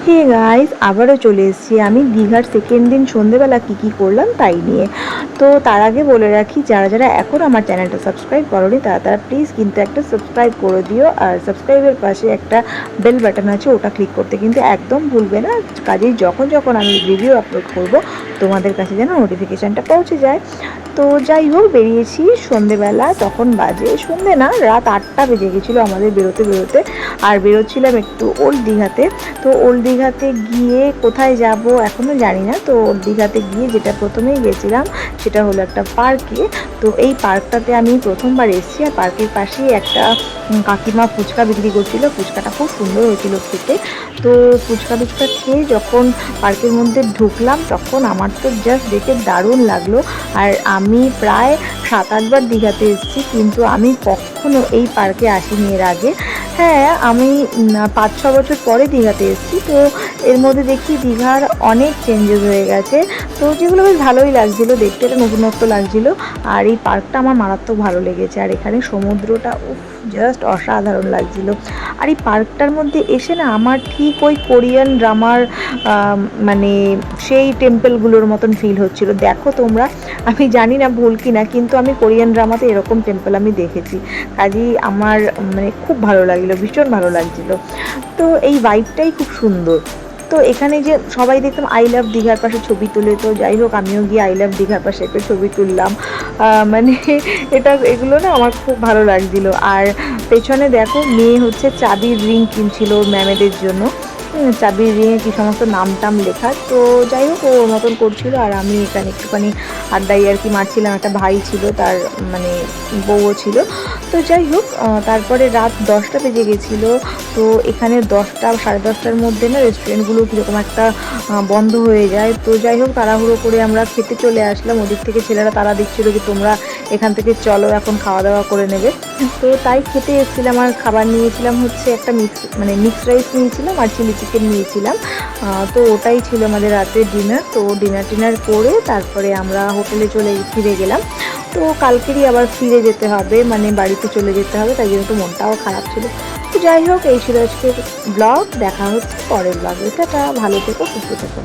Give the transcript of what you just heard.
Hey guys, আবারও চলে এসেছি আমি দীঘার সেকেন্ড দিন সন্ধেবেলা কী করলাম তাই নিয়ে। তো তার আগে বলে রাখি, যারা যারা এখন আমার চ্যানেলটা সাবস্ক্রাইব করোনি তারা প্লিজ কিন্তু একটা সাবস্ক্রাইব করে দিও, আর সাবস্ক্রাইবের পাশে একটা বেল বাটন আছে, ওটা ক্লিক করতে কিন্তু একদম ভুলবে না। কাজেই যখন যখন আমি ভিডিও আপলোড করব তোমাদের কাছে যেন নোটিফিকেশানটা পৌঁছে যায়। তো যাই হোক, বেরিয়েছি সন্ধেবেলা, তখন বাজে সন্ধে না, রাত 8টা বেজে গেছিলো আমাদের বেরোতে বেরোতে। আর বেরোচ্ছিলাম একটু ওল্ড দীঘাতে। তো ওল্ড দীঘাতে গিয়ে কোথায় যাব এখনও জানি না। তো ওল্ড দীঘাতে গিয়ে যেটা প্রথমেই গেছিলাম সেটা হলো একটা পার্কে। তো এই পার্কটাতে আমি প্রথমবার এসেছি, আর পার্কের পাশেই একটা কাকিমা ফুচকা বিক্রি করছিল। ফুচকাটা খুব সুন্দর হয়েছিল খেতে। তো ফুচকা খেয়ে যখন পার্কের মধ্যে ঢুকলাম তখন আমার তো জাস্ট দেখে দারুণ লাগলো। আর আমি প্রায় 7-8বার দীঘাতে এসেছি, কিন্তু আমি কখনো এই পার্কে আসিনি এর আগে। হ্যাঁ, আমি 5-6 বছর পরে দীঘাতে এসেছি। তো এর মধ্যে দেখি দীঘার অনেক চেঞ্জেস হয়ে গেছে, তো যেগুলো বেশ ভালোই লাগছিলো দেখতে, একটা নতুনত্ব লাগছিলো। আর এই পার্কটা আমার মারাত্মক ভালো লেগেছে, আর এখানে সমুদ্রটা জাস্ট অসাধারণ লাগছিলো। আর এই পার্কটার মধ্যে এসে না আমার ঠিক ওই কোরিয়ান ড্রামার মানে সেই টেম্পলগুলোর মতন ফিল হচ্ছিলো। দেখো তোমরা, আমি জানি না ভুল কি না, কিন্তু আমি কোরিয়ান ড্রামাতে এরকম টেম্পল আমি দেখেছি। কাজেই আমার মানে খুব ভালো লাগছিলো, ভীষণ ভালো লাগছিলো। তো এই ভাইবটাই খুব সুন্দর। তো এখানে যে সবাই দেখতাম আই লাভ দীঘার পাশে ছবি তুলে, তো যাই হোক আমিও গিয়ে আই লাভ দীঘার পাশে একটা ছবি তুললাম। মানে এগুলো না আমার খুব ভালো লাগছিলো। আর পেছনে দেখো, মেয়ে হচ্ছে চাবির রিং কিনছিল ম্যামেদের জন্য। চাবির রিংয়ে কী সমস্ত নাম টাম লেখা। তো যাই হোক ও ওর মতন করছিল, আর আমি এখানে একটুখানি আড্ডাই আর কি মারছিলাম। একটা ভাই ছিল, তার মানে বউও ছিল। তো যাই হোক, তারপরে রাত 10টা বেজে গেছিলো। তো এখানে 10টা 10:30টার মধ্যে না রেস্টুরেন্টগুলো কীরকম একটা বন্ধ হয়ে যায়। তো যাই হোক, তাড়াহুড়ো করে আমরা খেতে চলে আসলাম। ওদিক থেকে ছেলেরা তারা দিচ্ছিলো কি তোমরা এখান থেকে চলো, এখন খাওয়া দাওয়া করে নেবে। তো তাই খেতে এসেছিলাম, আর খাবার নিয়েছিলাম হচ্ছে একটা মিক্সড রাইস নিয়েছিলাম, আর চিলি চিকেন নিয়েছিলাম। তো ওটাই ছিল আমাদের রাতের ডিনার। তো ডিনার করে তারপরে আমরা হোটেলে ফিরে গেলাম। তো কালকেরই আবার ফিরে যেতে হবে, মানে বাড়িতে চলে যেতে হবে, তাই জন্য একটু মনটাও খারাপ ছিল। তো যাই হোক, এই ছিল আজকের ব্লগ। দেখা হচ্ছে পরের ব্লগে। এটা ভালো থেকো, সুস্থ থেকো।